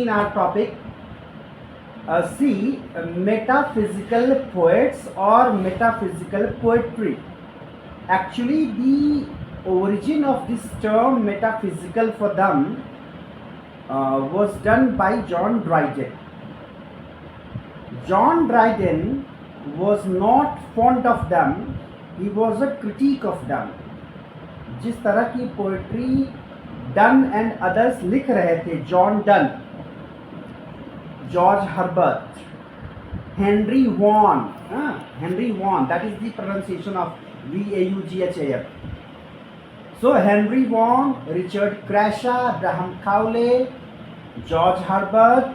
In our topic, see metaphysical poets or metaphysical poetry. Actually, the origin of this term metaphysical for them was done by John Dryden. John Dryden was not fond of them, he was a critique of them. जिस तरह की poetry done and others लिख रहे थे, John Donne, George Herbert, Henry Vaughan, that is the pronunciation of Vaughaf. So Henry Vaughan, Richard Crashaw, Abraham Cowley, George Herbert,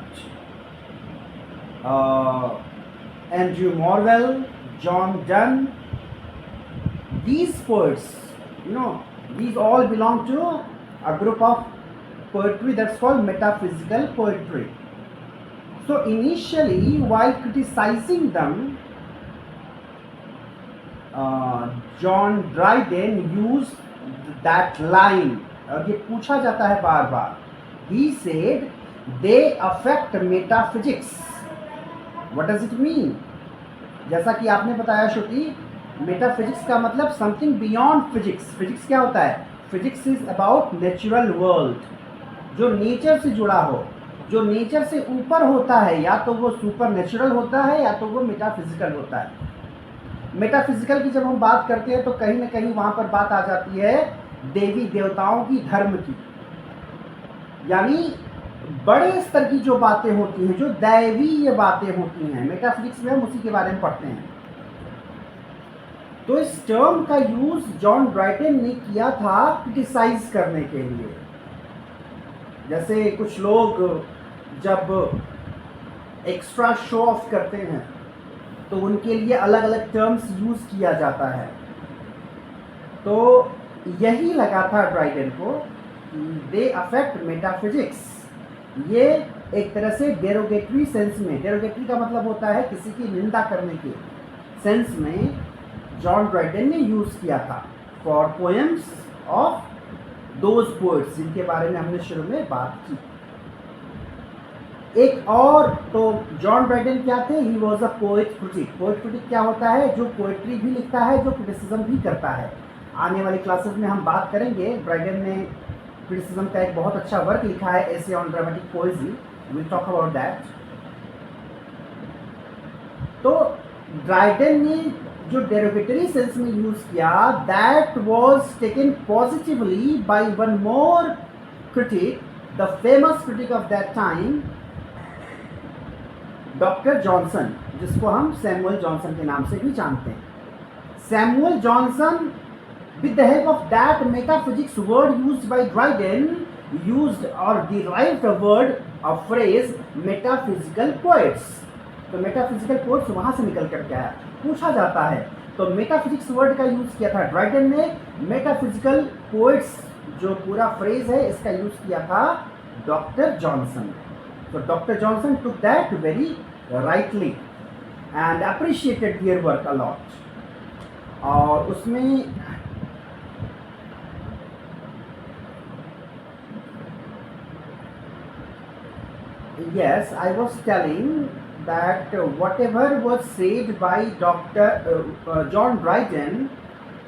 Andrew Morvell, John Donne, these poets, these all belong to a group of poetry that's called metaphysical poetry. So initially, while criticizing them, John Dryden used that line. ये पूछा जाता है बार बार. He said they affect metaphysics. What does it mean? जैसा कि आपने बताया श्रुति, metaphysics का मतलब समथिंग बियॉन्ड फिजिक्स. फिजिक्स क्या होता है? Physics is about natural world, जो नेचर से जुड़ा हो, जो नेचर से ऊपर होता है, या तो वो सुपर नेचुरल होता है या तो वो मेटाफिजिकल होता है. मेटाफिजिकल की जब हम बात करते हैं तो कहीं ना कहीं वहाँ पर बात आ जाती है देवी देवताओं की, धर्म की, यानी बड़े स्तर की जो बातें होती हैं, जो दैवीय बातें होती हैं, मेटाफिजिक्स में हम उसी के बारे में पढ़ते हैं. तो इस टर्म का यूज जॉन ड्राइडेन ने किया था क्रिटिसाइज करने के लिए. जैसे कुछ लोग जब एक्स्ट्रा शो ऑफ करते हैं तो उनके लिए अलग अलग टर्म्स यूज किया जाता है. तो यही लगा था ड्राइडेन को, दे अफेक्ट मेटाफिजिक्स. ये एक तरह से डेरोगेटरी सेंस में, डेरोगेटरी का मतलब होता है किसी की निंदा करने के सेंस में, जॉन ड्राइडेन ने यूज़ किया था for poems of those poets जिनके बारे में हमने शुरू में बात की. एक और, तो जॉन ड्राइडेन क्या थे? He was a poet critic. Poet critic क्या होता है? जो पोएट्री भी लिखता है, जो क्रिटिसिज्म भी करता है. आने वाली क्लासेस में हम बात करेंगे. ड्राइडेन ने क्रिटिसिज्म का एक बहुत अच्छा वर्क लिखा है, essay on dramatic पोएजी. Will talk about that. तो ड्राइडेन ने जो डेरोगेटरी सेंस में यूज किया, that was taken positively by one more critic, the famous critic of that time, doctor Johnson, जिसको हम सैमुअल जॉनसन के नाम से भी जानते हैं. Samuel Johnson, with the help of that metaphysics word used by Dryden, used or derived a word, a phrase, metaphysical poets. तो metaphysical poets वहाँ से निकल कर के आया. पूछा जाता है तो मेटाफिजिक्स वर्ड का यूज़ किया था ड्राइडेन ने. मेटाफिजिकल पोएट्स जो पूरा फ्रेज है, इसका यूज़ किया था डॉक्टर जॉनसन. तो doctor Johnson took that very rightly and appreciated their work a lot. और उसमें yes, I was telling that whatever was said by Dr. John Dryden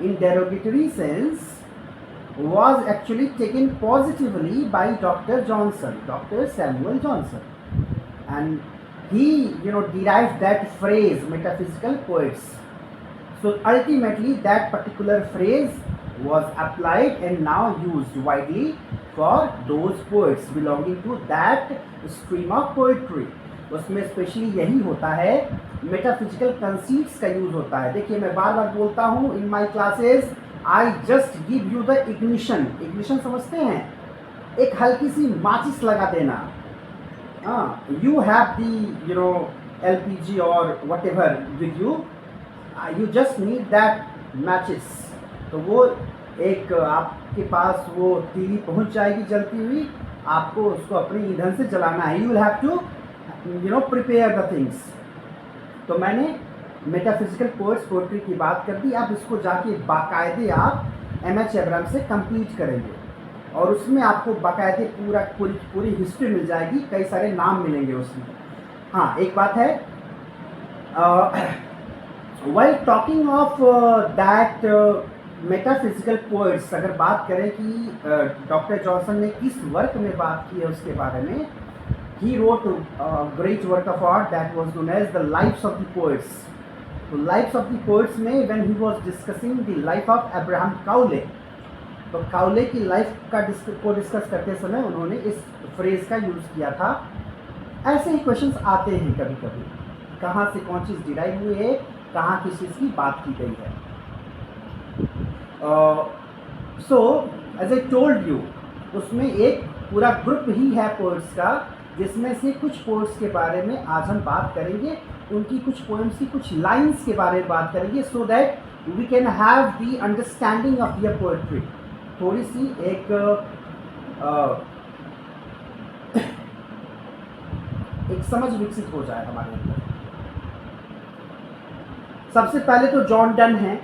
in derogatory sense was actually taken positively by Dr. Johnson, Dr. Samuel Johnson, and he, derived that phrase, metaphysical poets. So ultimately that particular phrase was applied and now used widely for those poets belonging to that stream of poetry. उसमें specially यही होता है, metaphysical conceits का use होता है. देखिए, मैं बार बार बोलता हूँ in my classes, I just give you the ignition. Ignition समझते हैं? एक हल्की सी माचिस लगा देना. यू हैव दी LPG और whatever with you, you just need that matches. तो वो एक आपके पास वो तीली पहुंच जाएगी जलती हुई, आपको उसको अपने ईंधन से जलाना है. You will have to prepare the things. तो मैंने मेटाफिजिकल पोएट्स पोएट्री की बात कर दी. आप इसको जाके बाकायदे आप MH एब्राम से कंप्लीट करेंगे और उसमें आपको बाकायदे पूरी हिस्ट्री मिल जाएगी, कई सारे नाम मिलेंगे उसमें। हाँ, एक बात है, while talking of that metaphysical poets, अगर बात करें कि डॉक्टर जॉनसन ने किस वर्क में बात की है उसके बारे में, he wrote a great work of art that was known as the Lives of the Poets. तो Lives of the Poets में when he was discussing the life of Abraham Cowley, तो काउले की लाइफ को discuss करते समय उन्होंने इस phrase का यूज़ किया था। ऐसे ही क्वेश्चंस आते हैं कभी कभी, कहाँ से कौन चीज़ डिराइव हुई है, कहाँ किस चीज़ की बात की गई है। So as I told you, उसमें एक पूरा ग्रुप ही है पोएट्स का, जिसमें से कुछ पोएट्स के बारे में आज हम बात करेंगे, उनकी कुछ पोएम्स की कुछ लाइंस के बारे में बात करेंगे, so that we can have the understanding of their poetry. थोड़ी सी एक समझ विकसित हो जाए हमारे अंदर। सबसे पहले तो जॉन डन है।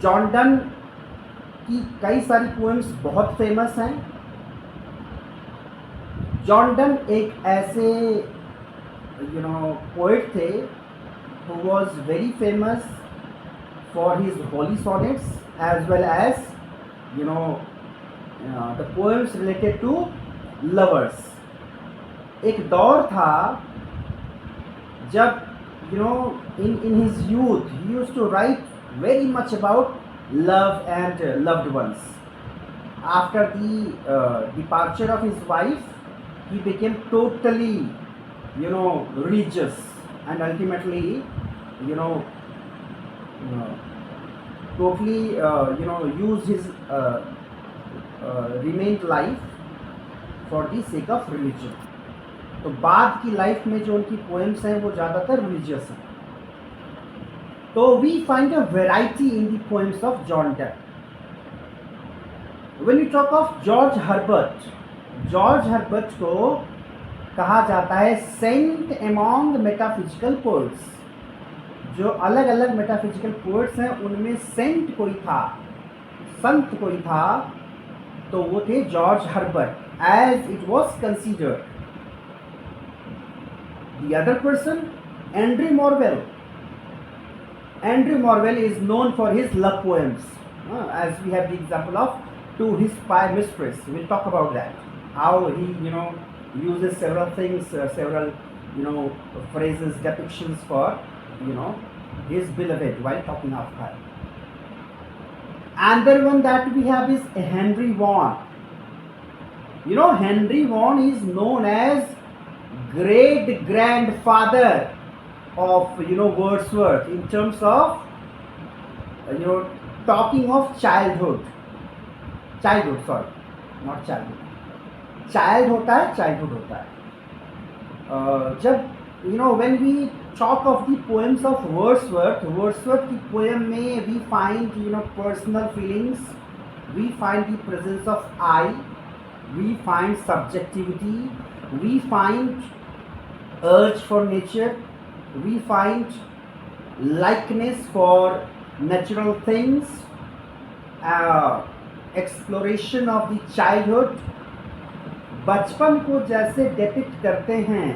जॉन डन की कई सारी पोएम्स बहुत फेमस हैं। जॉन डन एक ऐसे पोएट थे who was very famous for his holy sonnets as well as the poems related to lovers. एक दौर था जब in his youth he used to write very much about love and loved ones. After the departure of his wife, he became totally religious and ultimately totally used his remained life for the sake of religion. तो बाद की life में जो उनकी poems हैं वो ज़्यादातर religious हैं। तो we find a variety in the poems of John Donne. When you talk of George Herbert, George Herbert को कहा जाता है सेंट एमॉन्ग मेटाफिजिकल पोएट्स। जो अलग अलग मेटाफिजिकल पोएट्स हैं उनमें सेंट कोई था, संत कोई था, तो वो थे George Herbert, as it was considered. The other person, Andrew Morvell. Andrew Morvell is known for his love poems, as we have the example of To His Spy Mistress. We'll talk about that. How he, uses several things, several, phrases, depictions for, his beloved while talking of her. Another one that we have is Henry Vaughan. Henry Vaughan is known as great grandfather of Wordsworth in terms of talking of childhood sorry, not childhood, child होता है, childhood होता है। जब when we talk of the poems of Wordsworth की poem में we find personal feelings, we find the presence of I, we find subjectivity, we find urge for nature, we find likeness for natural things, exploration of the childhood। बचपन को जैसे depict करते हैं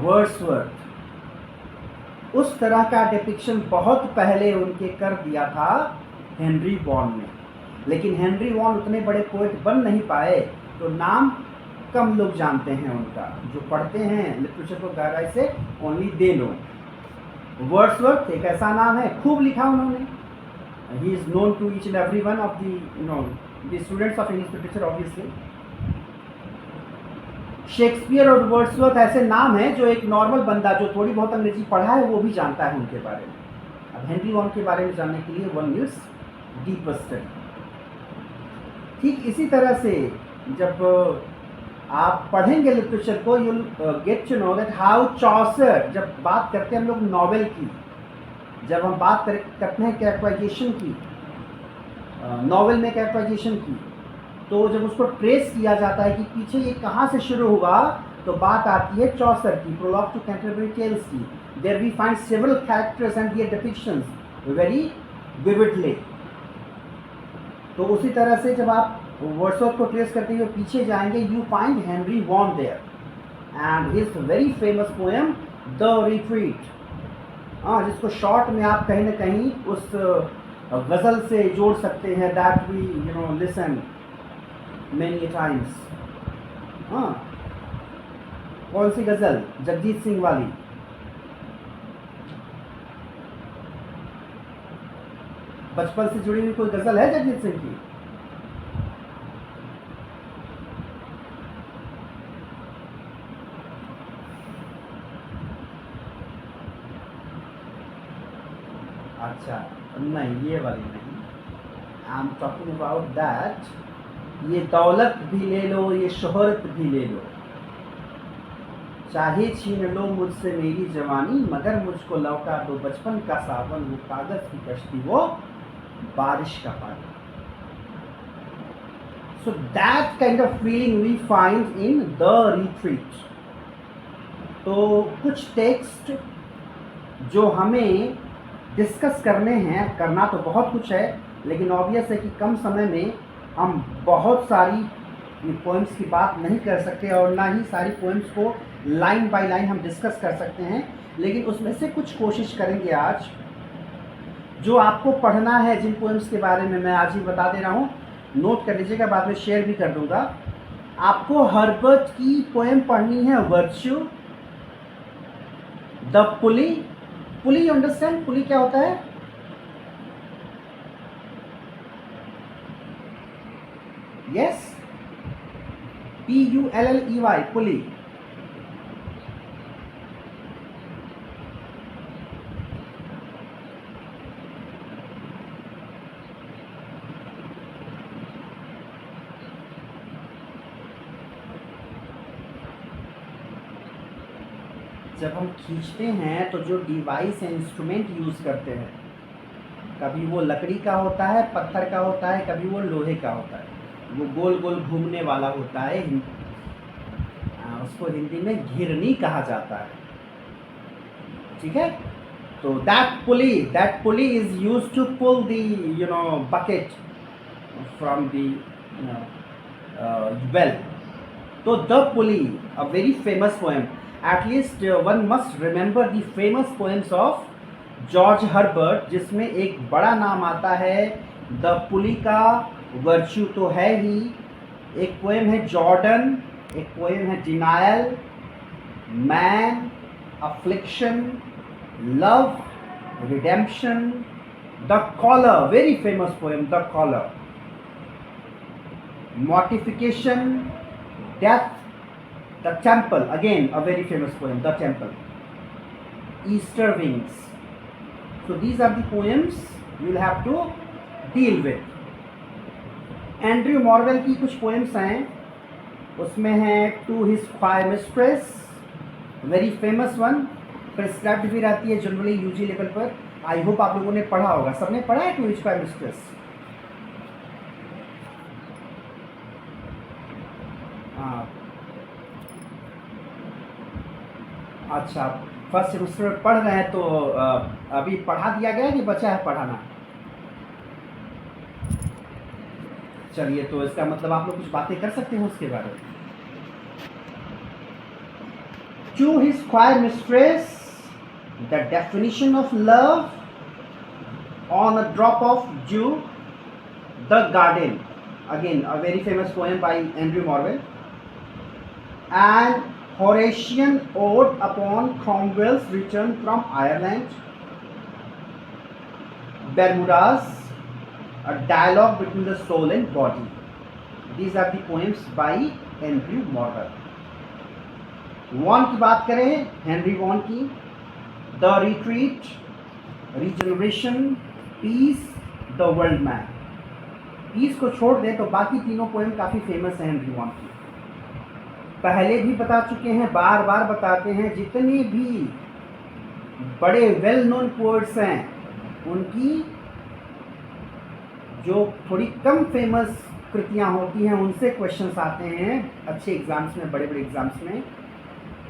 Wordsworth, उस तरह का depiction बहुत पहले उनके कर दिया था हेनरी वॉन ने। लेकिन हेनरी वॉन उतने बड़े पोएट बन नहीं पाए, तो नाम कम लोग जानते हैं उनका। जो पढ़ते हैं लिटरेचर को गहराई से, ओनली दे नो। वर्ड्सवर्थ एक ऐसा नाम है, खूब लिखा उन्होंने। He is known to each and every one of the students of English literature obviously. Shakespeare और वर्ड्सवर्थ ऐसे नाम हैं जो एक नॉर्मल बंदा जो थोड़ी बहुत अंग्रेजी पढ़ा है वो भी जानता है उनके बारे में। अब हेनरी वॉन के बारे में जानने के लिए वन नीड्स डीप स्टडी। ठीक इसी तरह से जब आप पढ़ेंगे लिटरेचर को, you'll get to know that how Chaucer, जब बात करते हैं हम लोग नॉवेल की, जब हम बात करते हैं कैरेक्टराइजेशन की, नॉवेल में कैरेक्टराइजेशन की, तो जब उसको ट्रेस किया जाता है कि पीछे ये कहाँ से शुरू हुआ, तो बात आती है चॉसर की, प्रोलॉग टू कैंटरबरी टेल्स की। There we find several characters and their depictions very vividly. तो उसी तरह से जब आप वर्ड्सवर्थ को ट्रेस करते हुए पीछे जाएंगे, you find Henry Vaughan there and his very famous poem the Retreat, जिसको शॉर्ट में आप कहीं ना कहीं उस गज़ल से जोड़ सकते हैं, that we listen many times. हाँ, कौन सी गज़ल? जगजीत सिंह वाली। बचपन से जुड़ी हुई कोई गज़ल है जगजीत सिंह की? अच्छा, नहीं, ये वाली नहीं। I am talking about that, ये दौलत भी ले लो, ये शोहरत भी ले लो, चाहे छीन लो मुझसे मेरी जवानी, मगर मुझको लौटा दो बचपन का सावन, वो कागज की कश्ती, वो बारिश का पानी। So that kind of feeling we find in the Retreat. तो कुछ टेक्स्ट जो हमें डिस्कस करने हैं, करना तो बहुत कुछ है, लेकिन ऑब्वियस है कि कम समय में हम बहुत सारी पोएम्स की बात नहीं कर सकते और ना ही सारी पोएम्स को लाइन बाय लाइन हम डिस्कस कर सकते हैं, लेकिन उसमें से कुछ कोशिश करेंगे आज। जो आपको पढ़ना है जिन पोएम्स के बारे में मैं आज ही बता दे रहा हूँ, नोट कर लीजिएगा, बाद में शेयर भी कर दूंगा। आपको हर्बर्ट की पोएम पढ़नी है virtue, the pulley. Pulley, you understand pulley क्या होता है? Yes, PULLEY, pulley. जब हम खींचते हैं तो जो डिवाइस या इंस्ट्रूमेंट यूज़ करते हैं, कभी वो लकड़ी का होता है, पत्थर का होता है, कभी वो लोहे का होता है, वो गोल गोल घूमने वाला होता है, उसको हिंदी में घिरनी कहा जाता है। ठीक है, तो that pulley is used to pull the bucket from the well. तो the pulley, a very famous poem, at least one must remember the famous poems of George Herbert, जिसमें एक बड़ा नाम आता है द पुली का, वर्च्यू तो है ही, एक पोएम है जॉर्डन, एक पोएम है Denial, Man, Affliction, Love, Redemption, the Collar, very famous poem the Collar, Mortification, Death, The Temple, again a very famous poem, The Temple, Easter Wings. So these are the poems you will have to deal with. Andrew Marvell की कुछ poems हैं, उसमें है to his fair mistress, very famous one, prescribed भी रहती है generally UG level पर। I hope आप लोगों ने पढ़ा होगा, सबने पढ़ा है टू हिज फायर मिस्ट्रेस? हाँ, अच्छा, फर्स्ट सेमेस्टर में पढ़ रहे हैं तो अभी पढ़ा दिया गया कि बचा है पढ़ाना? चलिए, तो इसका मतलब आप लोग कुछ बातें कर सकते हैं उसके बारे में। To his coy mistress, the definition of love, on a drop of dew, the garden, again a very famous poem by Andrew Marvell, and Horatian Ode upon Cromwell's return from Ireland, Bermudas, a dialogue between the soul and body. These are the poems by Andrew Morgan. Vaughan की बात करें, Henry Vaughan की, the Retreat, Regeneration, Peace, the World Man. Peace को छोड़ दें तो बाकी तीनों पोएम काफ़ी फेमस हैं हेनरी वॉन की, पहले भी बता चुके हैं, बार बार बताते हैं। जितने भी बड़े वेल नोन पोएट्स हैं उनकी जो थोड़ी कम फेमस कृतियां होती हैं उनसे क्वेश्चंस आते हैं अच्छे एग्जाम्स में, बड़े बड़े एग्जाम्स में,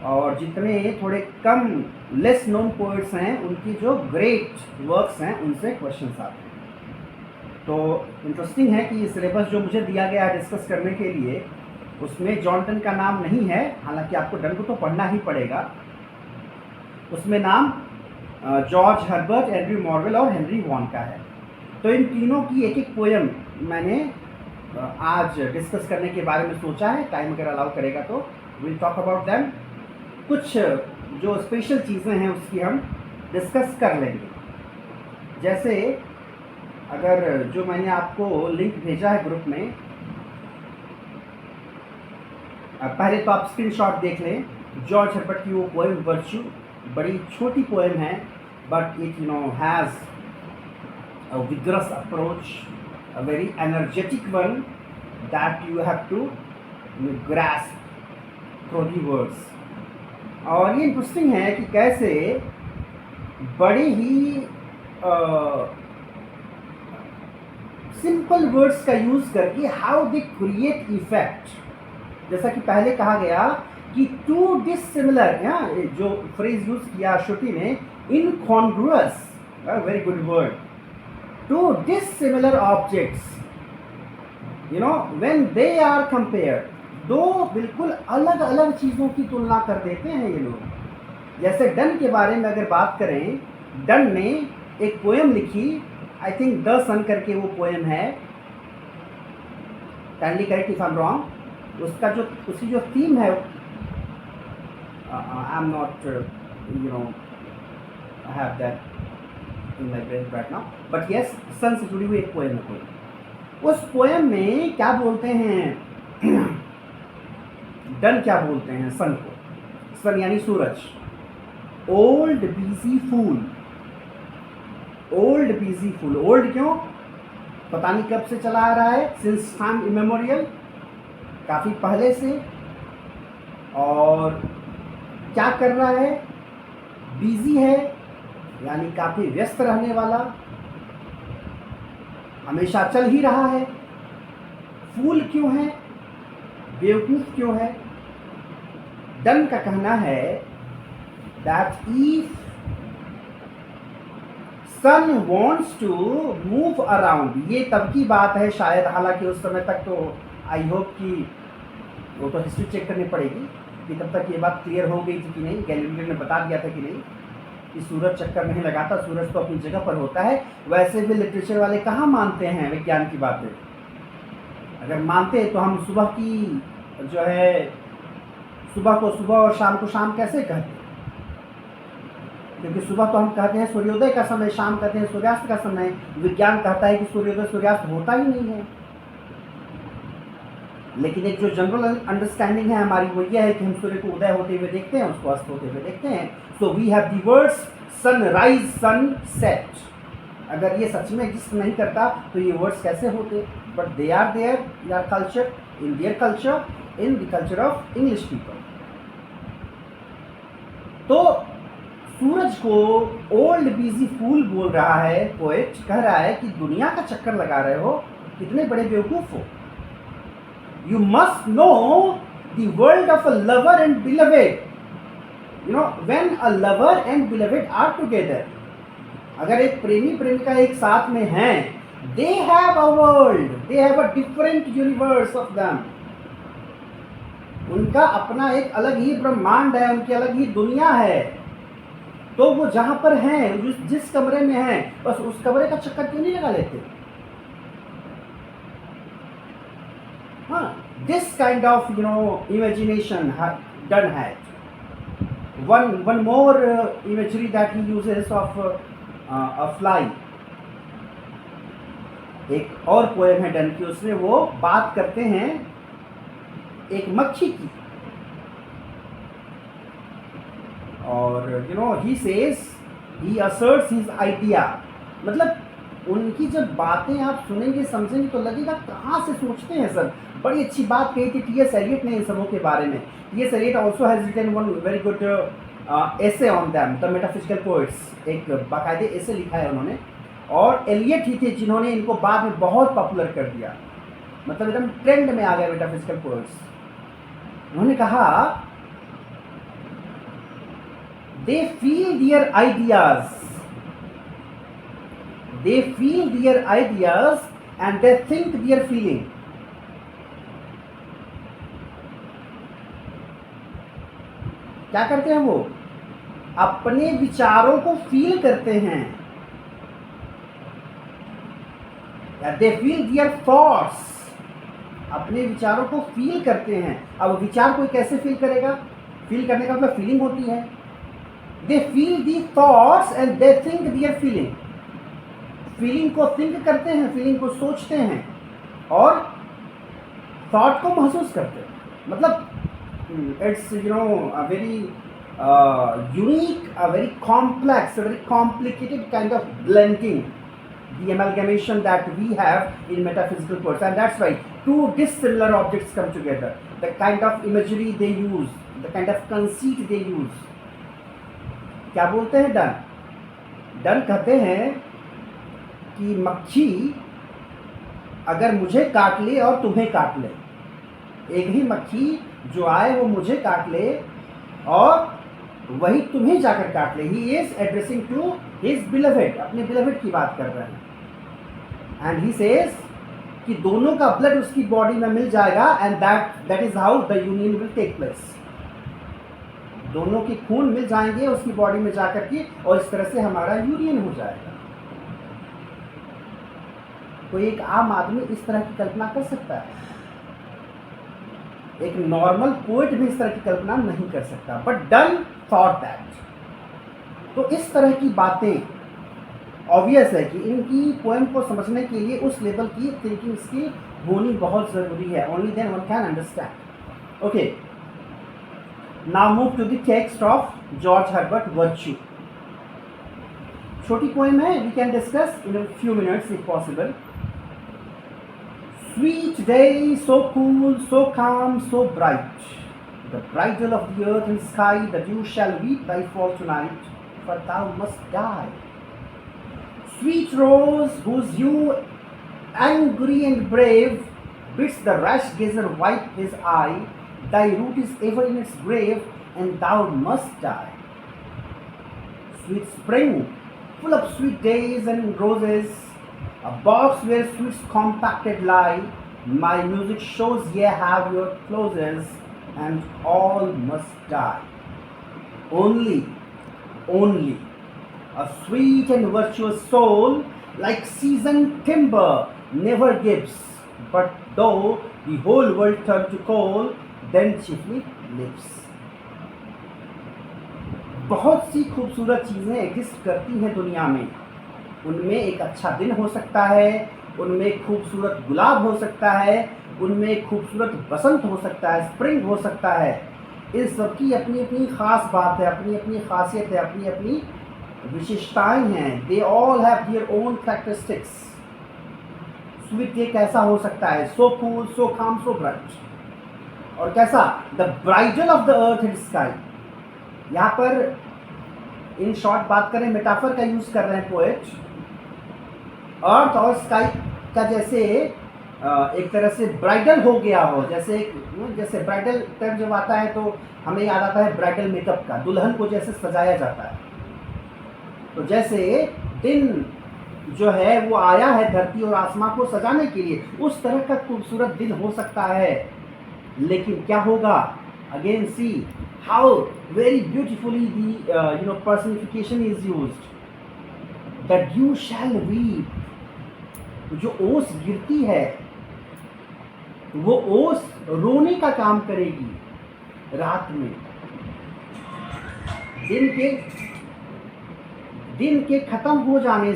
और जितने थोड़े कम लेस नोन पोएट्स हैं उनकी जो ग्रेट वर्क्स हैं उनसे क्वेश्चंस आते हैं। तो इंटरेस्टिंग है कि ये सिलेबस जो मुझे दिया गया है डिस्कस करने के लिए, उसमें जॉन डन का नाम नहीं है, हालांकि आपको डन को तो पढ़ना ही पड़ेगा। उसमें नाम जॉर्ज हर्बर्ट, एंड्रयू मॉर्वेल और हेनरी वॉन का है। तो इन तीनों की एक एक पोएम मैंने आज डिस्कस करने के बारे में सोचा है। टाइम अगर अलाउ करेगा तो विल टॉक अबाउट दैम। कुछ जो स्पेशल चीज़ें हैं उसकी हम डिस्कस कर लेंगे। जैसे अगर जो मैंने आपको लिंक भेजा है ग्रुप में, पहले तो आप स्क्रीनशॉट देख लें। जॉर्ज हर्बर्ट की वो पोएम वर्च्यू, बड़ी छोटी पोएम है, but it has a vigorous approach, a very energetic one that you have to grasp through the words। और ये इंटरेस्टिंग है कि कैसे बड़े ही सिंपल वर्ड्स का यूज करके हाउ दे क्रिएट इफेक्ट। जैसा कि पहले कहा गया कि टू डिसिमिलर, जो फ्रेज यूज किया श्रुति ने, incongruous, very good word, two dissimilar objects, when they are compared, दो बिल्कुल अलग अलग चीज़ों की तुलना कर देते हैं ये लोग। जैसे डन के बारे में अगर बात करें, डन ने एक पोएम लिखी, आई थिंक द सन करके वो पोएम है, kindly correct if I am wrong. उसकी जो थीम है, I am not I have that in my brain right now, but yes, सन से जुड़ी हुई एक पोएम है कोई। उस पोएम में क्या बोलते हैं डन क्या बोलते हैं सन को, सन यानी सूरज, ओल्ड बिजी फूल। ओल्ड बिजी फूल, ओल्ड क्यों, पता नहीं कब से चला आ रहा है, सिंस टाइम इमेमोरियल, काफ़ी पहले से। और क्या कर रहा है, बिजी है यानी काफ़ी व्यस्त रहने वाला, हमेशा चल ही रहा है। फूल क्यों है, बेवकूफ़ क्यों है। डन का कहना है that if sun wants to move around, ये तब की बात है शायद, हालांकि उस समय तक तो आई होप कि वो तो हिस्ट्री चेक करनी पड़ेगी कि तब तक ये बात क्लियर हो गई थी कि नहीं, गैलीलियो ने बता दिया था कि नहीं कि सूरज चक्कर नहीं लगाता, सूरज तो अपनी जगह पर होता है। वैसे भी लिटरेचर वाले कहाँ मानते हैं विज्ञान की बातें। अगर मानते तो हम सुबह की जो है, सुबह को सुबह और शाम को शाम कैसे कहते, क्योंकि सुबह तो हम कहते हैं सूर्योदय का समय, शाम कहते हैं सूर्यास्त का समय। विज्ञान कहता है कि सूर्योदय सूर्यास्त होता ही नहीं है। लेकिन एक जो जनरल अंडरस्टैंडिंग है हमारी वो ये है कि हम सूर्य को उदय होते हुए देखते हैं, उसको अस्त होते हुए देखते हैं। So we have the words sunrise, sunset. अगर ये सच में एग्जिस्ट नहीं करता तो ये वर्ड्स कैसे होते, but they are there in our culture, in their culture, in the culture of English people. तो सूरज को ओल्ड बिजी फूल बोल रहा है पोएट, कह रहा है कि दुनिया का चक्कर लगा रहे हो, कितने बड़े बेवकूफ हो। You must know the world of a lover and beloved. When a lover and beloved are together, अगर एक प्रेमी प्रेमिका एक साथ में हैं, they have a world, they have a different universe of them. उनका अपना एक अलग ही ब्रह्मांड है, उनकी अलग ही दुनिया है। तो वो जहां पर हैं, जिस कमरे में हैं, बस उस कमरे का चक्कर क्यों नहीं लगा लेते। हाँ, this kind of imagination Donne had. One more imagery that he uses of a fly. एक और पोएम है डन की, उसमें वो बात करते हैं एक मक्खी की, और he says, he asserts his idea। मतलब उनकी जब बातें आप सुनेंगे समझेंगे तो लगेगा कहाँ से सोचते हैं सर। बड़ी अच्छी बात कही थी टी एस एलियट ने इन सबों के बारे में। T S Eliot also has written one very good essay on them, the metaphysical poets. एक बाकायदे एसे लिखा है उन्होंने, और एलियट ही थे जिन्होंने इनको बाद में बहुत पॉपुलर कर दिया, मतलब एकदम ट्रेंड में आ गया मेटाफिजिकल पोएट्स। उन्होंने कहा they feel their ideas and they think their feeling. क्या करते हैं वो? अपने विचारों को फील करते हैं. They feel their thoughts. अपने विचारों को फील करते हैं. अब विचार कोई कैसे फील करेगा? फील करने का मतलब फीलिंग होती है. They feel the thoughts and they think their feeling. Feeling को थिंक करते हैं, फीलिंग को सोचते हैं और थॉट को महसूस करते हैं. मतलब it's a very unique, a very complex, a very complicated kind of blending, the amalgamation that we have in metaphysical words, and that's why two dissimilar objects come together. The kind of imagery they use, the kind of conceit they use. क्या बोलते हैं? Done कहते हैं कि मक्खी अगर मुझे काट ले और तुम्हें काट ले, एक ही मक्खी जो आए वो मुझे काट ले और वही तुम्हें जाकर काट ले. He is addressing to his beloved, अपने बिलवेड की बात कर रहे हैं. एंड ही सेज कि दोनों का ब्लड उसकी बॉडी में मिल जाएगा and that is how the union will take place. दोनों के खून मिल जाएंगे उसकी बॉडी में जाकर के और इस तरह से हमारा यूनियन हो जाएगा. कोई एक आम आदमी इस तरह की कल्पना कर सकता है? एक नॉर्मल पोएट भी इस तरह की कल्पना नहीं कर सकता. But done thought that. तो इस तरह की बातें ऑब्वियस है कि इनकी पोएम को समझने के लिए उस लेवल की थिंकिंग स्किल होनी बहुत ज़रूरी है. Only then one can understand. Okay, now move to the text of George Herbert Virtue. छोटी पोएम है, we can discuss in a few minutes if possible. Sweet day, so cool, so calm, so bright, the bridal of the earth and sky, the dew shall weep thy fall tonight, for thou must die. Sweet rose, whose hue angry and brave bids the rash gazer wipe his eye, thy root is ever in its grave, and thou must die. Sweet spring, full of sweet days and roses, a box where sweets compacted lie, my music shows ye have your closes, and all must die. Only a sweet and virtuous soul, like seasoned timber, never gives, but though the whole world turn to coal, then chiefly lives. बहुत सी खूबसूरत चीज़ें exist करती हैं दुनिया में. उनमें एक अच्छा दिन हो सकता है, उनमें एक खूबसूरत गुलाब हो सकता है, उनमें एक खूबसूरत बसंत हो सकता है, स्प्रिंग हो सकता है. इन सबकी अपनी अपनी ख़ास बात है, अपनी अपनी खासियत है, अपनी अपनी विशेषताएं हैं. They all have their own characteristics. Sweet day कैसा हो सकता है? सो कूल, सो काम, सो ब्राइट. और कैसा? The bridal of the earth and sky. यहाँ पर इन शॉर्ट बात करें, मेटाफर का यूज़ कर रहे हैं पोएट. अर्थ और स्काई का जैसे एक तरह से ब्राइडल हो गया हो. जैसे ब्राइडल टर्म जब आता है तो हमें याद आता है ब्राइडल मेकअप का, दुल्हन को जैसे सजाया जाता है. तो जैसे दिन जो है वो आया है धरती और आसमां को सजाने के लिए, उस तरह का खूबसूरत दिन हो सकता है. लेकिन क्या होगा? Again see how very beautifully the personification is used. The dew shall weep. जो ओस गिरती है वो ओस रोने का काम करेगी रात में. दिन के खत्म हो जाने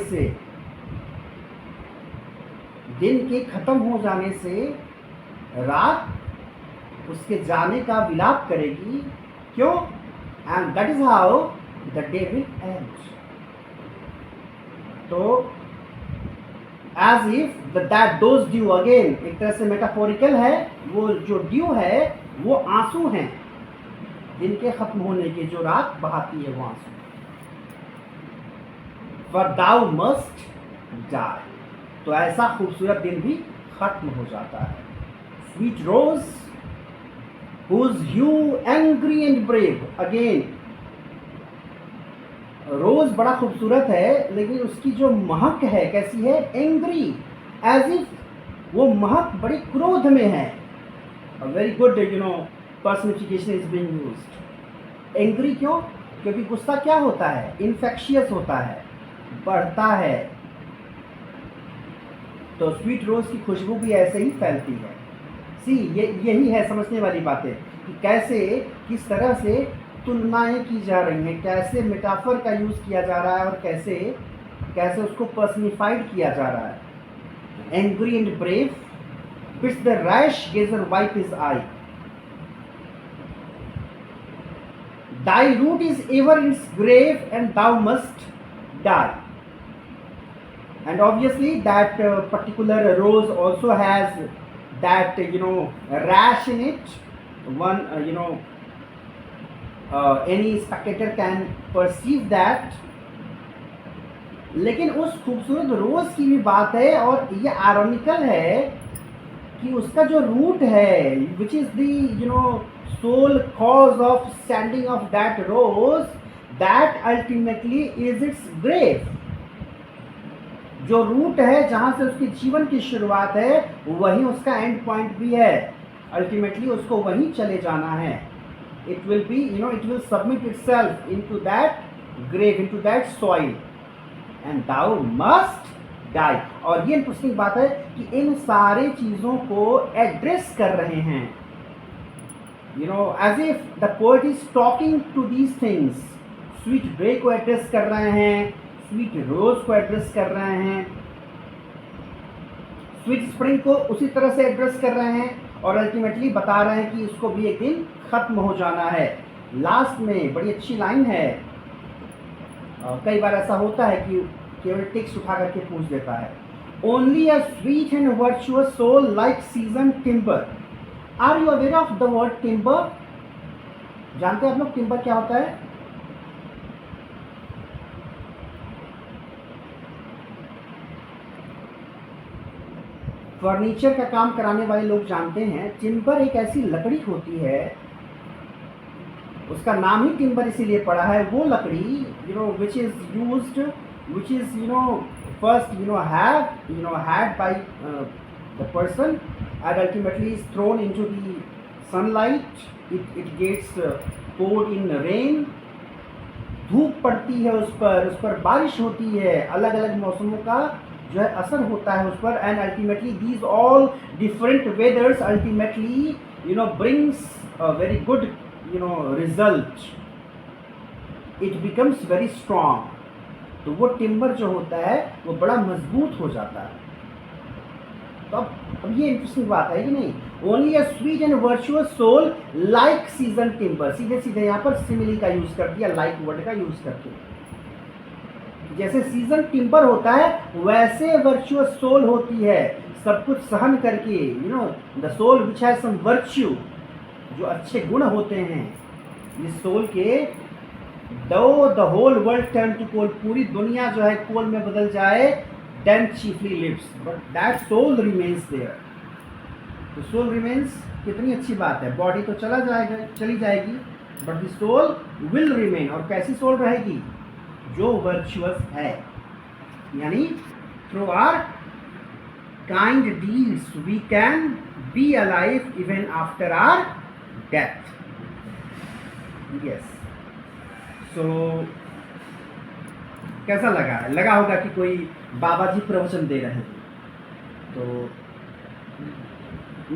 से रात उसके जाने का विलाप करेगी. क्यों? And that is how the day will end. तो as if that those dew, अगेन एक तरह से मेटाफोरिकल है. वो जो ड्यू है वो आंसू हैं दिन के खत्म होने के, जो रात बहाती है वो आंसू. For thou must die. तो ऐसा खूबसूरत दिन भी खत्म हो जाता है. Sweet rose, whose hue angry and brave. Again, रोज बड़ा खूबसूरत है लेकिन उसकी जो महक है कैसी है? एंग्री. एज इफ वो महक बड़े क्रोध में है। Very good personification is being used. Angry क्यों? क्योंकि गुस्सा क्या होता है? इन्फेक्शियस होता है, बढ़ता है। तो स्वीट रोज की खुशबू भी ऐसे ही फैलती है। सी यही है समझने वाली बातें कि कैसे किस तरह से तुलनाएं की जा रही हैं, कैसे मेटाफर का यूज़ किया जा रहा है और कैसे कैसे उसको पर्सनिफाइड किया जा रहा है। Angry and brave bids the rash gazer wipe his eye, thy root is ever in its grave and thou must die. And obviously that particular rose also has that rash in it. One any spectator can perceive that. लेकिन उस खूबसूरत रोज की भी बात है और ये ironical है कि उसका जो रूट है, which is the sole cause of standing of that rose, that ultimately is its grave. जो रूट है जहां से उसके जीवन की शुरुआत है वही उसका एंड पॉइंट भी है। अल्टीमेटली उसको वहीं चले जाना है। It will be it will submit itself into that grave, into that soil, and thou must die. और ये इंटरेस्टिंग बात है कि इन सारे चीजों को एड्रेस कर रहे हैं, as if the poet is talking to these things. Sweet ब्रे को एड्रेस कर रहे हैं, स्वीट रोज को एड्रेस कर रहे हैं, स्वीट स्प्रिंग को उसी तरह से एड्रेस कर रहे हैं और अल्टीमेटली बता रहे हैं कि इसको भी एक दिन खत्म हो जाना है। लास्ट में बड़ी अच्छी लाइन है। कई बार ऐसा होता है कि केवल टेक्स्ट उठा करके पूछ देता है, only a sweet and virtuous soul like season timber. Are you aware of the word timber? जानते हैं आप लोग टिम्बर क्या होता है? फर्नीचर का काम कराने वाले लोग जानते हैं। टिम्बर एक ऐसी लकड़ी होती है, उसका नाम ही टिम्बर इसीलिए पड़ा है। वो लकड़ी which is used, which is first had by the person and ultimately is thrown into the sunlight. It gets poured in rain. धूप पड़ती है उस पर बारिश होती है, अलग अलग मौसमों का जो है असर होता है उस पर, and ultimately these all different वेदर्स ultimately brings a very good result. It becomes very strong. तो वो टिम्बर जो होता है वो बड़ा मजबूत हो जाता है। तो अब ये इंटरेस्टिंग बात है कि नहीं? Only a sweet and virtuous soul like season timber. सीधे सीधे यहाँ पर सिमिली का यूज कर दिया, लाइक वर्ड का यूज करके। जैसे सीजन टिम्बर होता है वैसे वर्चुअस सोल होती है, सब कुछ सहन करके। The soul which has some virtue, जो अच्छे गुण होते हैं इस सोल के। Though the whole world turn to coal, पूरी दुनिया जो है कोल में बदल जाए, then chiefly lives, but that soul remains there. तो soul remains कितनी अच्छी बात है। बॉडी तो चली जाएगी, but the soul will remain. और कैसी सोल रहेगी? जो वर्चुअस है, यानी through our kind deeds we can be alive even after our death. Yes. So कैसा लगा होगा कि कोई बाबा जी प्रवचन दे रहे हैं। तो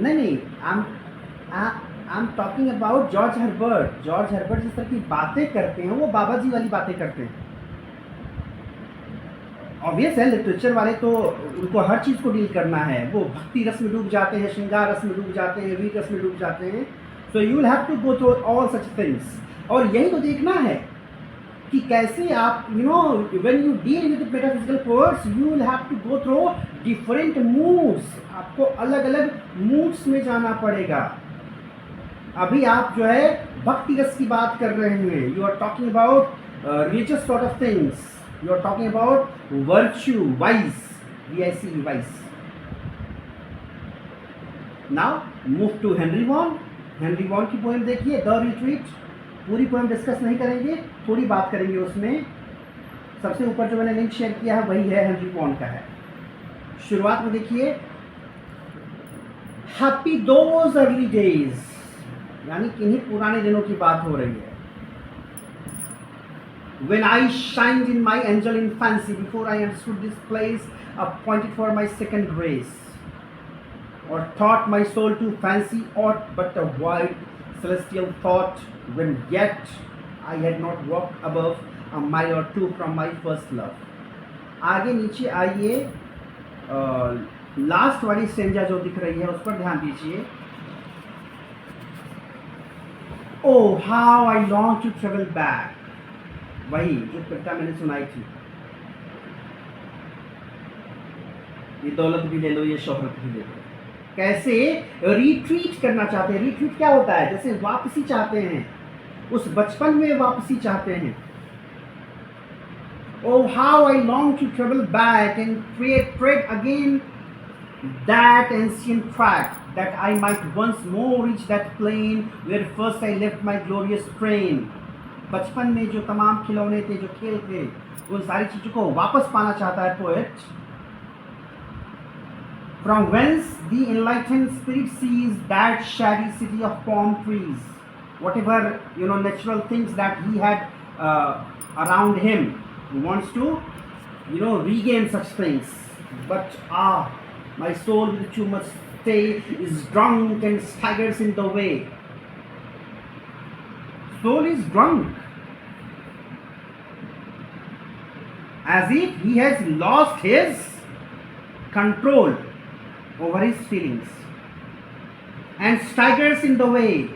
नहीं, I am talking about George Herbert. George Herbert जिस तरह की बातें करते हैं वो बाबा जी वाली बातें करते हैं। ऑब्वियस है, लिटरेचर वाले तो उनको हर चीज़ को डील करना है। वो भक्ति रस में डूब जाते हैं, श्रृंगार रस में डूब जाते हैं, वीर रस में डूब जाते हैं। So you will have to go through all such things. और यही तो देखना है कि कैसे आप when you deal with the metaphysical poets you will have to go through different moods. आपको अलग अलग moods में जाना पड़ेगा। अभी आप जो है भक्ति रस की बात कर रहे हैं, you are talking about religious sort of things, you are talking about virtue, vice, vice. Now move to Henry Vaughan. Henry Vaughan की पोएम देखिए, द रिट्रीट। पूरी पोएम डिस्कस नहीं करेंगे, थोड़ी बात करेंगे उसमें। सबसे ऊपर जो मैंने लिंक शेयर किया है वही है हेनरी वॉन का है। शुरुआत में देखिए, हैप्पी दोज अर्ली डेज, यानी किन्हीं पुराने दिनों की बात हो रही है. When I shined in my angel infancy, before I understood this place appointed for my second grace, or taught my soul to fancy aught but a wild celestial thought, when yet I had not walked above a mile or two from my first love. आगे नीचे आइए, last वाली stanza जो दिख रही है उस पर ध्यान दीजिए. Oh, how I long to travel back. वही जो कविता मैंने सुनाई थी, ये दौलत भी ले लो, ये शोहरत भी ले लो. कैसे रिट्रीट करना चाहते हैं. रिट्रीट क्या होता है? जैसे वापसी चाहते हैं, उस बचपन में वापसी चाहते हैं. Oh, how I long to travel back and tread again that ancient track, that I might once more reach that plain where first I left my glorious train. बचपन में जो तमाम खिलौने थे, जो खेल थे, उन सारी चीज़ों को वापस पाना चाहता है poet. From whence the enlightened spirit sees that shady city of palm trees, whatever natural things that he had around him, he wants to regain such things. But my soul with too much stay is drunk and staggers in the way. Soul is drunk, as if he has lost his control over his feelings, and staggers in the way.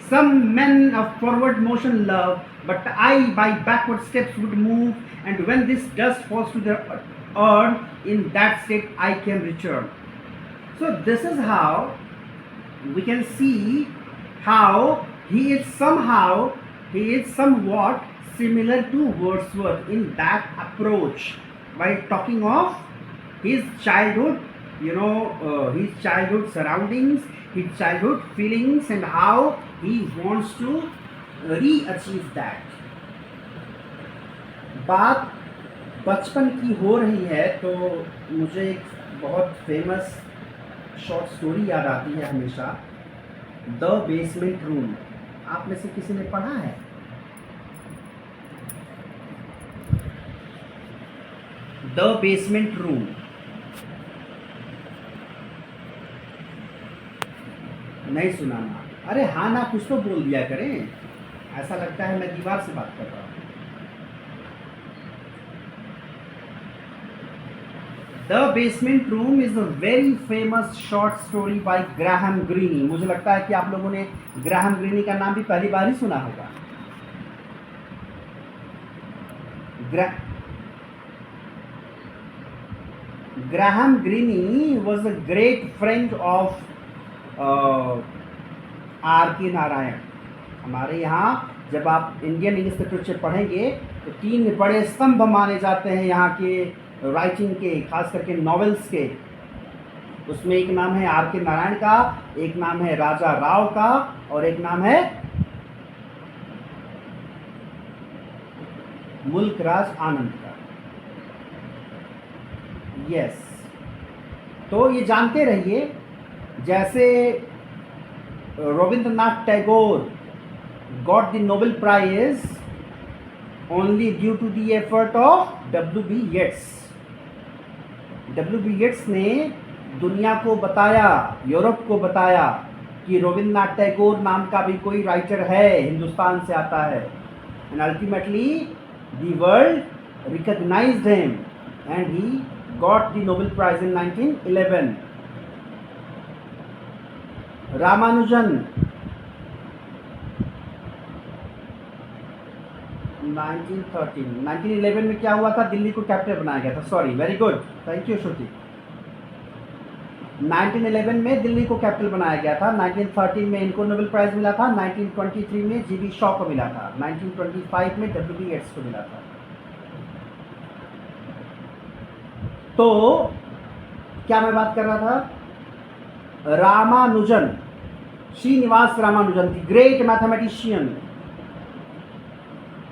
Some men of forward motion love, but I by backward steps would move, and when this dust falls to the earth, in that state I can return. So this is how we can see how he is somewhat similar to Wordsworth in that approach, by talking of his childhood, his childhood surroundings, his childhood feelings, and how he wants to re-achieve that. बात बचपन की हो रही है तो मुझे एक बहुत फेमस शॉर्ट स्टोरी याद आती है हमेशा, द बेसमेंट रूम. आप में से किसी ने पढ़ा है? The Basement room. नहीं सुना ना? अरे हाँ ना, कुछ तो बोल दिया करें. ऐसा लगता है मैं दीवार से बात कर रहा हूँ. The Basement Room is a very famous short story by Graham Greene. मुझे लगता है कि आप लोगों ने ग्राहम ग्रीनी का नाम भी पहली बार ही सुना होगा. Graham Greene was a great friend of R K Narayan. हमारे यहाँ जब आप इंडियन इंग्लिश लिटरेचर पढ़ेंगे तो 3 बड़े स्तंभ माने जाते हैं यहाँ के राइटिंग के, खास करके नॉवेल्स के. उसमें एक नाम है आर के नारायण का, एक नाम है राजा राव का, और एक नाम है मुल्कराज आनंद का. यस, तो ये जानते रहिए, जैसे Rabindranath Tagore got the Nobel Prize only due to the effort of W.B. Yeats. W.B. Yeats ने दुनिया को बताया, यूरोप को बताया कि रविंद्रनाथ टैगोर नाम का भी कोई राइटर है, हिंदुस्तान से आता है. And ultimately the world recognized him and he got the Nobel prize in 1911. Ramanujan 1911 में क्या हुआ था? दिल्ली को कैपिटल बनाया गया था. Sorry, very good, thank you Shruti. 1911 में दिल्ली को कैपिटल बनाया गया था. 1913 में इनको नोबेल प्राइज मिला था. 1923 में जीबी शॉ को मिला था. 1925 में डब्ल्यू.बी. येट्स को मिला था. तो क्या मैं बात कर रहा था? Ramanujan, Srinivasa Ramanujan, the great mathematician,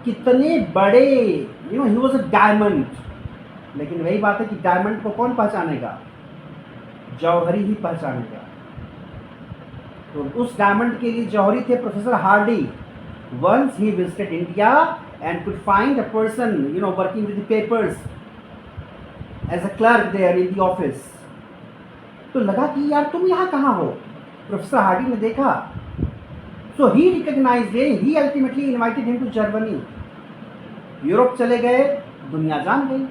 कितने बड़े, ही वाज अ डायमंड. लेकिन वही बात है कि डायमंड को कौन पहचानेगा? जौहरी ही पहचानेगा। तो उस डायमंड के लिए जौहरी थे professor Hardy. Once he visited India and could find a person working with the papers as a clerk there in the office. तो लगा कि यार तुम यहाँ कहाँ हो? प्रोफेसर हार्डी ने देखा। So he recognised he ultimately invited him to Germany. Europe चले गए, दुनिया जान गई।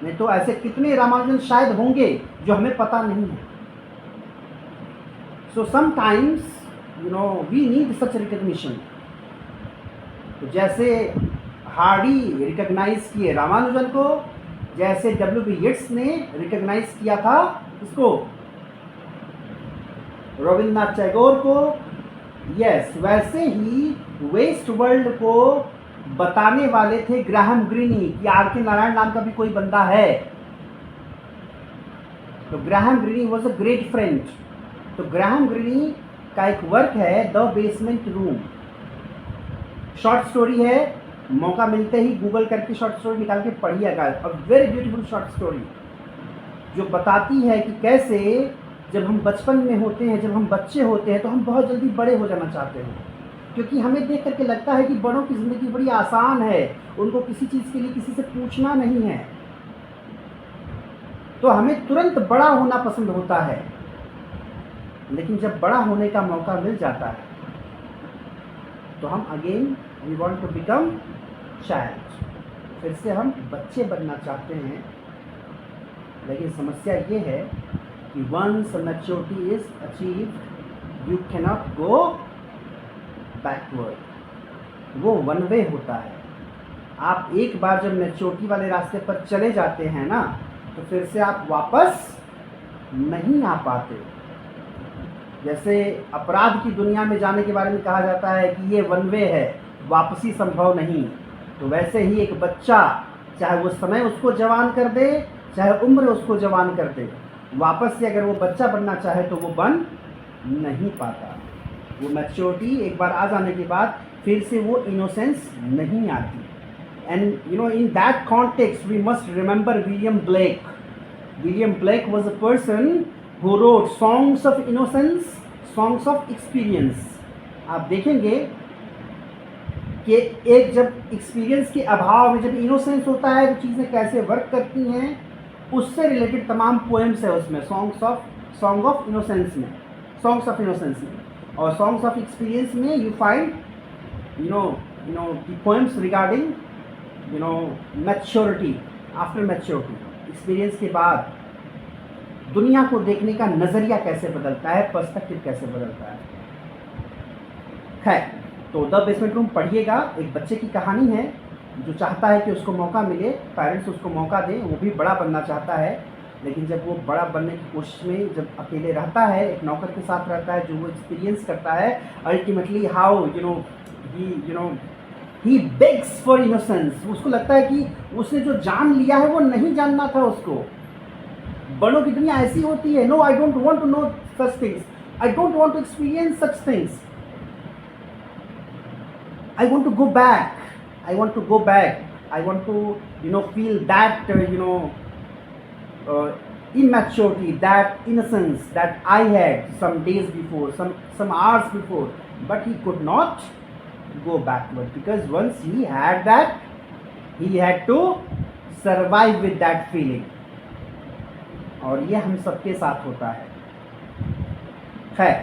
नहीं तो ऐसे कितने रामानुजन शायद होंगे जो हमें पता नहीं है। So sometimes we need such recognition. तो जैसे हार्डी रिकग्नाइज किए रामानुजन को, जैसे W.B. येट्स ने रिकग्नाइज किया था इसको, रविन्द्रनाथ टैगोर को, यस, वैसे ही वेस्ट वर्ल्ड को बताने वाले थे ग्राहम ग्रीनी कि R.K. नारायण नाम का भी कोई बंदा है। तो Graham Greene was a great friend. तो ग्राहम ग्रीनी का एक वर्क है the Basement Room, short story है। मौका मिलते ही गूगल करके शॉर्ट स्टोरी निकाल के पढ़िएगा। A very beautiful short story जो बताती है कि कैसे जब हम बचपन में होते हैं, जब हम बच्चे होते हैं, तो हम बहुत जल्दी बड़े हो जाना चाहते हैं, क्योंकि हमें देख करके लगता है कि बड़ों की ज़िंदगी बड़ी आसान है, उनको किसी चीज़ के लिए किसी से पूछना नहीं है। तो हमें तुरंत बड़ा होना पसंद होता है। लेकिन जब बड़ा होने का मौका मिल जाता है तो हम again we want to become child, फिर से हम बच्चे बनना चाहते हैं। लेकिन समस्या ये है कि once maturity is achieved you cannot go backward. वो वन वे होता है। आप एक बार जब मैच्योरिटी वाले रास्ते पर चले जाते हैं ना, तो फिर से आप वापस नहीं आ पाते। जैसे अपराध की दुनिया में जाने के बारे में कहा जाता है कि ये वन वे है, वापसी संभव नहीं। तो वैसे ही एक बच्चा, चाहे वो समय उसको जवान कर दे, चाहे उम्र उसको जवान कर दे, वापस से अगर वो बच्चा बनना चाहे तो वो बन नहीं पाता। वो मैच्योरिटी एक बार आ जाने के बाद फिर से वो इनोसेंस नहीं आती। And in that context we must remember William Blake. William Blake was a person who wrote songs of innocence, songs of experience। आप देखेंगे कि एक जब एक्सपीरियंस के अभाव में जब इनोसेंस होता है तो चीज़ें कैसे वर्क करती हैं, उससे रिलेटेड तमाम पोएम्स है उसमें, सॉन्ग ऑफ इनोसेंस में, सॉन्ग्स ऑफ इनोसेंस में। और सॉन्ग्स ऑफ एक्सपीरियंस में you find poems regarding maturity, after maturity, experience के बाद दुनिया को देखने का नज़रिया कैसे बदलता है, पर्सपेक्टिव कैसे बदलता है। खैर, तो द बेसमेंट रूम पढ़िएगा। एक बच्चे की कहानी है जो चाहता है कि उसको मौका मिले, पेरेंट्स उसको मौका दें। वो भी बड़ा बनना चाहता है, लेकिन जब वो बड़ा बनने की कोशिश में जब अकेले रहता है, एक नौकर के साथ रहता है जो वो एक्सपीरियंस करता है, ultimately how he bags for innocence. उसको लगता है कि उसने जो जान लिया है वो नहीं जानना था उसको। बड़ों की दुनिया ऐसी होती है, no I don't want to know such things, I don't want to experience such things, I want to go back, I want to go back, I want to feel that immaturity, that innocence that I had some days before, some hours before, but he could not go backward because once he had that, he had to survive with that feeling। और ये हम सबके साथ होता है। खैर,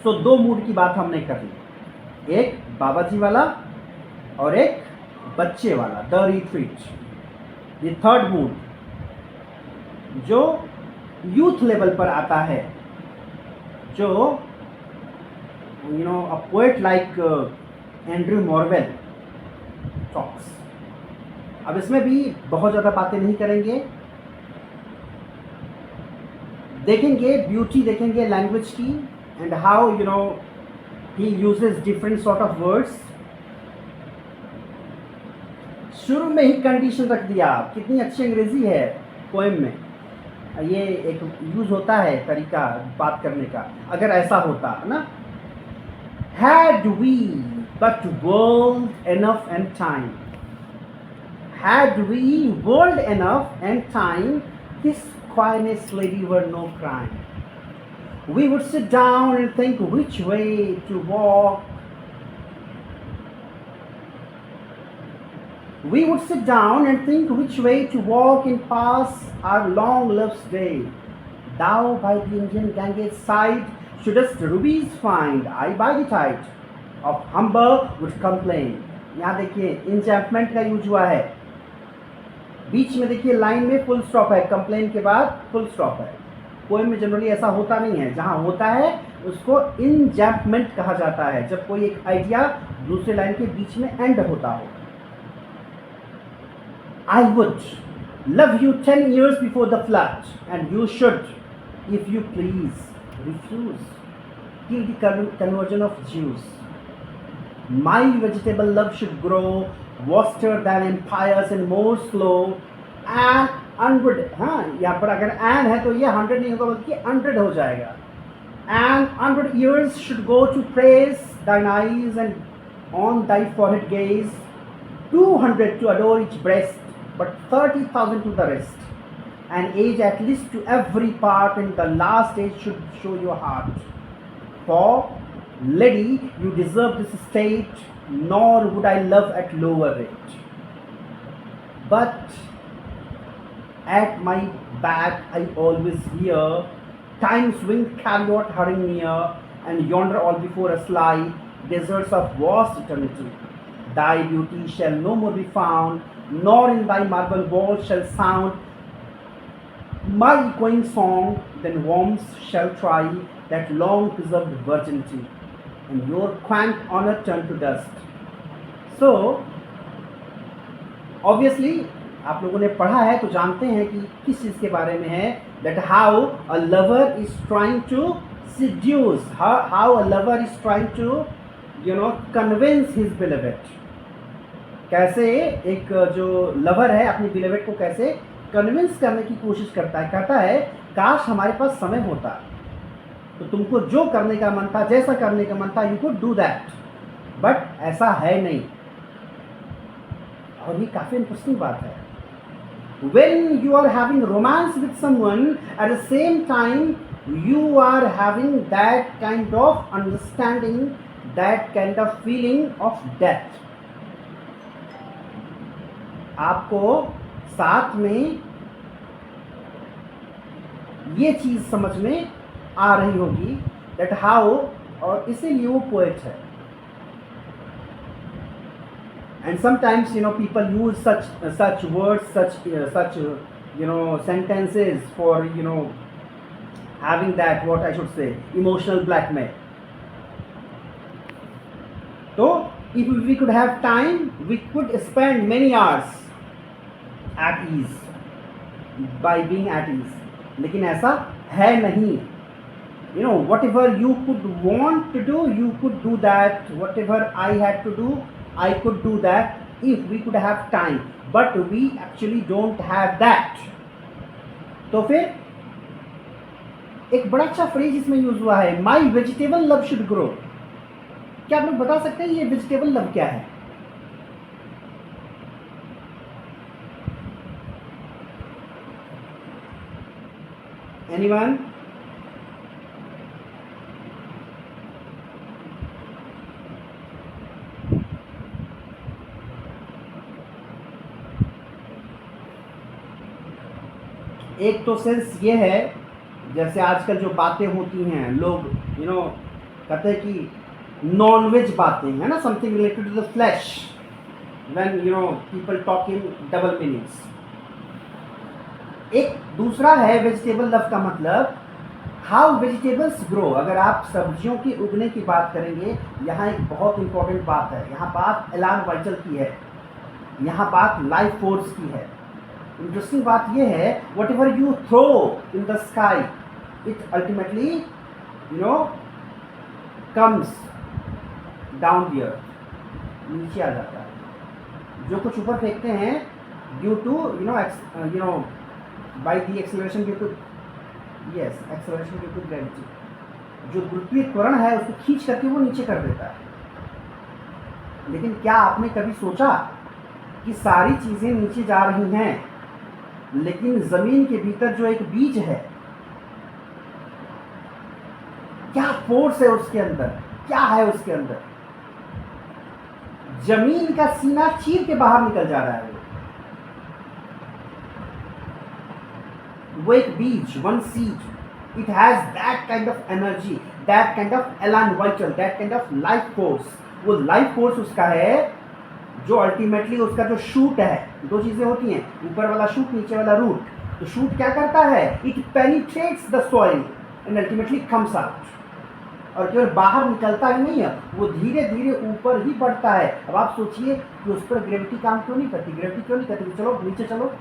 सो दो mood की बात हमने कर ली, एक बाबा जी वाला और एक बच्चे वाला, द रिट्रीट। ये थर्ड मूड जो यूथ लेवल पर आता है, जो a poet like Andrew Marvell talks. अब इसमें भी बहुत ज़्यादा बातें नहीं करेंगे, देखेंगे ब्यूटी, देखेंगे लैंग्वेज की, and how he uses different sort of words. शुरू में ही कंडीशन रख दिया, कितनी अच्छी अंग्रेजी है पोएम में। ये एक यूज होता है तरीका बात करने का, अगर ऐसा होता ना, had we but world enough and time, had we world enough and time, this quietness lady were no crime. We would sit down and think which way to walk. We would sit down and think which way to walk and pass our long love's day. Thou by the Indian Ganges side shouldst rubies find, I by the tide of Humber would complain. यहाँ देखिए इंचैम्पमेंट का use हुआ है, बीच में देखिए line में full stop है, complain के बाद फुल स्टॉप है. पोएम में जनरली ऐसा होता नहीं है, जहाँ होता है उसको इंजैम्पमेंट कहा जाता है, जब कोई एक आइडिया दूसरे लाइन के बीच में एंड होता हो. I would love you 10 years before the flood, and you should, if you please, refuse. Till the conversion of Jews. My vegetable love should grow vaster than empires and more slow. And 100, हाँ यहाँ पर अगर and है तो ये 100 नहीं होगा बल्कि 100 हो जाएगा. And 100 years should go to praise thine eyes and on thy forehead gaze. 200 to adore each breast, but 30,000 to the rest. An age at least to every part, and the last age should show your heart. For, lady, you deserve this state, nor would I love at lower rate. But at my back I always hear time's winged chariot hurrying near, and yonder all before us lie deserts of vast eternity. Thy beauty shall no more be found, nor in thy marble walls shall sound my echoing song. Then worms shall try that long preserved virginity, and your quaint honor turn to dust. So, obviously, आप लोगों ने पढ़ा है तो जानते हैं कि किस चीज़ के बारे में है. That how a lover is trying to seduce, how a lover is trying to, convince his beloved. कैसे एक जो लवर है अपनी बिलेवेड को कैसे कन्विंस करने की कोशिश करता है. कहता है काश हमारे पास समय होता तो तुमको जो करने का मन था, जैसा करने का मन था, you could do that, but ऐसा है नहीं. और ये काफ़ी इंटरेस्टिंग बात है. When you are having romance with someone, at the same time you are having that kind of understanding, that kind of feeling of death. आपको साथ में ये चीज़ समझ में आ रही होगी that how, और इसीलिए वो पोएट है. And sometimes people use such words, such sentences for having that, what I should say, emotional blackmail. So if we could have time, we could spend many hours at ease, by being at ease. लेकिन ऐसा है नहीं. Whatever you could want to do, you could do that. Whatever I had to do, I could do that if we could have time, but we actually don't have that. तो फिर एक बड़ा अच्छा phrase इसमें use हुआ है, My vegetable love should grow. क्या आप लोग बता सकते हैं ये वेजिटेबल लव क्या है? Anyone? एक तो सेंस ये है, जैसे आजकल जो बातें होती हैं, लोग कहते हैं कि नॉन वेज बातें है ना, something related to the flesh, when people talk in double meanings. एक दूसरा है वेजिटेबल लव का मतलब हाउ वेजिटेबल्स ग्रो. अगर आप सब्जियों के उगने की बात करेंगे, यहाँ एक बहुत इंपॉर्टेंट बात है. यहाँ बात एलान वाइटल की है, यहाँ बात लाइफ फोर्स की है. इंटरेस्टिंग बात यह है, whatever you throw in the sky, it ultimately comes down the earth, नीचे आ जाता है. जो कुछ ऊपर फेंकते हैं due to by the acceleration due to acceleration due to gravity, जो गुरुत्वीय त्वरण है उसको खींच करके वो नीचे कर देता है. लेकिन क्या आपने कभी सोचा कि सारी चीज़ें नीचे जा रही हैं, लेकिन ज़मीन के भीतर जो एक बीज है, क्या फोर्स है उसके अंदर, क्या है उसके अंदर, जमीन का सीना चीर के बाहर निकल जा रहा है। वो एक बीज, one seed, it has that kind of energy, that kind of elan vital, that kind of life force. वो life force उसका है जो अल्टीमेटली उसका जो शूट है, दो चीजें होती हैं, ऊपर वाला शूट, नीचे वाला रूट। तो शूट क्या करता है, it penetrates the soil and ultimately comes out, और केवल बाहर निकलता ही नहीं है, वो धीरे धीरे ऊपर ही बढ़ता है। अब आप सोचिए कि उस पर ग्रेविटी काम क्यों नहीं करती, ग्रेविटी क्यों नहीं करती, चलो नीचे चलो,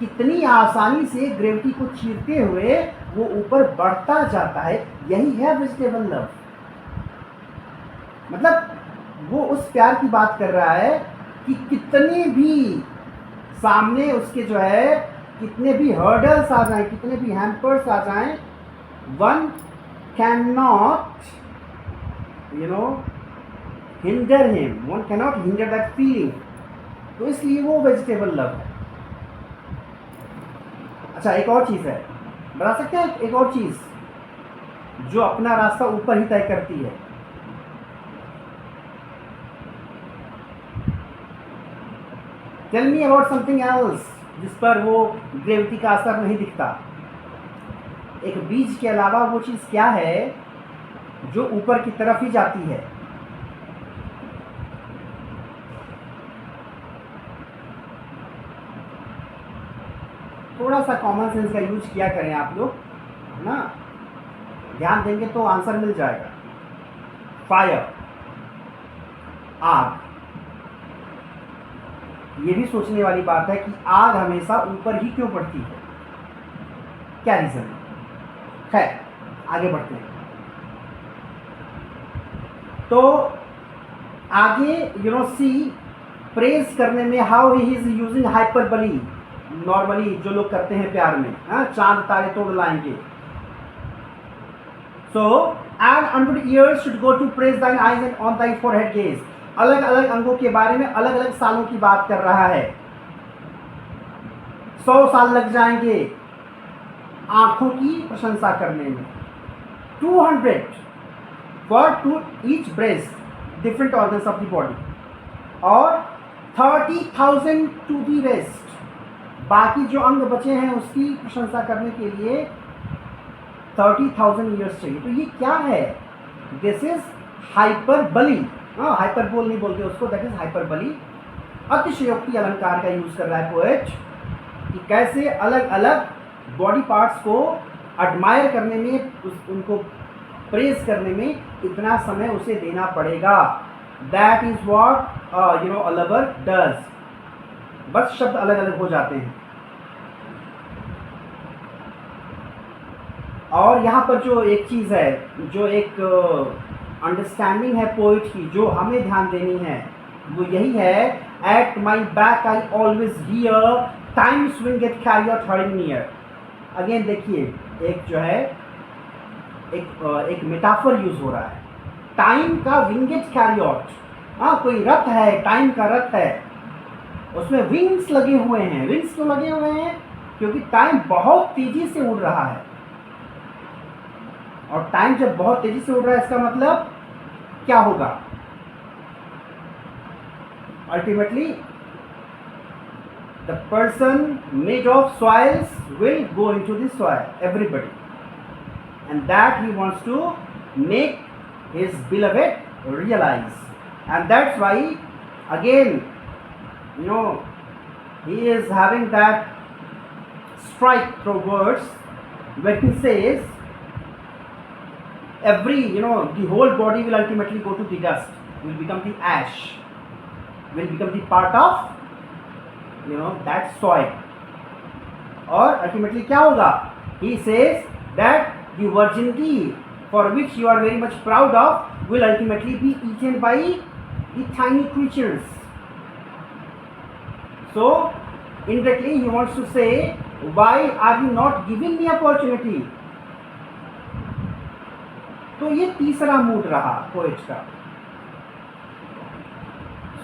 कितनी आसानी से ग्रेविटी को चीरते हुए वो ऊपर बढ़ता जाता है। यही है वेजिटेबल लव। मतलब वो उस प्यार की बात कर रहा है कि कितने भी सामने उसके जो है, कितने भी हर्डल्स आ जाएं, कितने भी हैम्पर्स आ जाएं, one can not hinder him, one can not hinder that feeling. तो इसलिए वो वेजिटेबल लव है। अच्छा, एक और चीज़ है, बता सकते हैं एक और चीज़ जो अपना रास्ता ऊपर ही तय करती है। Tell me about something else जिस पर वो ग्रेविटी का असर नहीं दिखता। एक बीज के अलावा वो चीज़ क्या है जो ऊपर की तरफ ही जाती है? थोड़ा सा कॉमन सेंस का यूज किया करें आप लोग, है ना, ध्यान देंगे तो आंसर मिल जाएगा। फायर, आग। ये भी सोचने वाली बात है कि आग हमेशा ऊपर ही क्यों बढ़ती है, क्या रीजन है? खैर, आगे बढ़ते हैं। तो आगे सी प्रेज करने में how he is using hyperbole. Normally जो लोग करते हैं प्यार में, चांद तारे तोड़ लाएंगे। So and unto years should go to praise thine eyes and on thine forehead gaze. अलग अलग अंगों के बारे में अलग अलग सालों की बात कर रहा है। 100 साल लग जाएंगे आंखों की प्रशंसा करने में, 200 for to each breast different organs of the body, और 30,000 टू बी रेस्ट। बाकी जो अंग बचे हैं उसकी प्रशंसा करने के लिए 30,000 ईयर्स चाहिए। तो ये क्या है? This is hyperbole. हाइपरबोल नहीं बोलते उसको, दैट इज हाइपरबली। अतिशयोक्ति अलंकार का यूज कर रहा है पोएट कि कैसे अलग अलग बॉडी पार्ट्स को एडमायर करने में, उनको प्रेज करने में इतना समय उसे देना पड़ेगा। That is what a lover does. बस शब्द अलग अलग हो जाते हैं। और यहाँ पर जो एक चीज़ है, जो एक अंडरस्टैंडिंग है पोइट की, जो हमें ध्यान देनी है, वो यही है, at my back I always hear time swing at chariot hurrying near. Again देखिए, एक जो है एक मेटाफर यूज हो रहा है, टाइम का विंगेट कैरियट। कोई रथ है, टाइम का रथ है, उसमें विंग्स लगे हुए हैं। विंग्स क्यों लगे हुए हैं? क्योंकि टाइम बहुत तेजी से उड़ रहा है, और टाइम जब बहुत तेजी से उड़ रहा है इसका मतलब क्या होगा? Ultimately the person made of soils will go into the soil, everybody, and that he wants to make his beloved realise, and that's why again he is having that strike through words when he says every the whole body will ultimately go to the dust, will become the ash, will become the part of that soil, और ultimately क्या होगा? He says that the virginity for which you are very much proud of will ultimately be eaten by the tiny creatures. So indirectly he wants to say, why are you not giving me opportunity? तो ये तीसरा mood रहा poet का।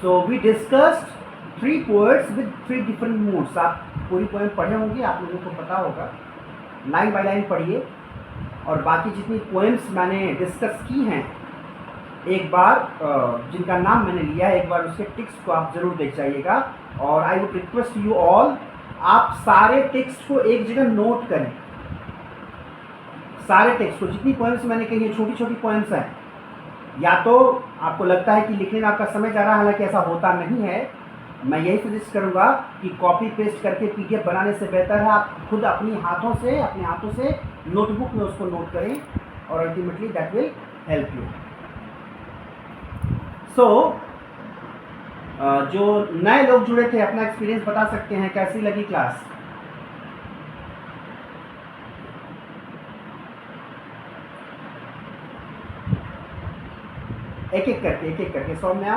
So we discussed 3 poets with 3 different moods. आप पूरी poem पढ़े होंगे, आप लोगों को पता होगा, लाइन बाय लाइन पढ़िए। और बाकी जितनी पोएम्स मैंने डिस्कस की हैं, एक बार जिनका नाम मैंने लिया है, एक बार उसके टेक्स्ट को आप ज़रूर देख जाइएगा। और I would request you all, आप सारे टेक्स्ट को एक जगह नोट करें। सारे टेक्स्ट को, जितनी पोएम्स मैंने कही है, छोटी छोटी पोएम्स हैं। या तो आपको लगता है कि लिखने में आपका समय जा रहा है, हालांकि ऐसा होता नहीं है। मैं यही सजेस्ट करूँगा कि कॉपी पेस्ट करके पीडीएफ बनाने से बेहतर है आप खुद अपने हाथों से नोटबुक में उसको नोट करें, और ultimately that will help you. So जो नए लोग जुड़े थे, अपना एक्सपीरियंस बता सकते हैं, कैसी लगी क्लास? एक एक करके सौम्या।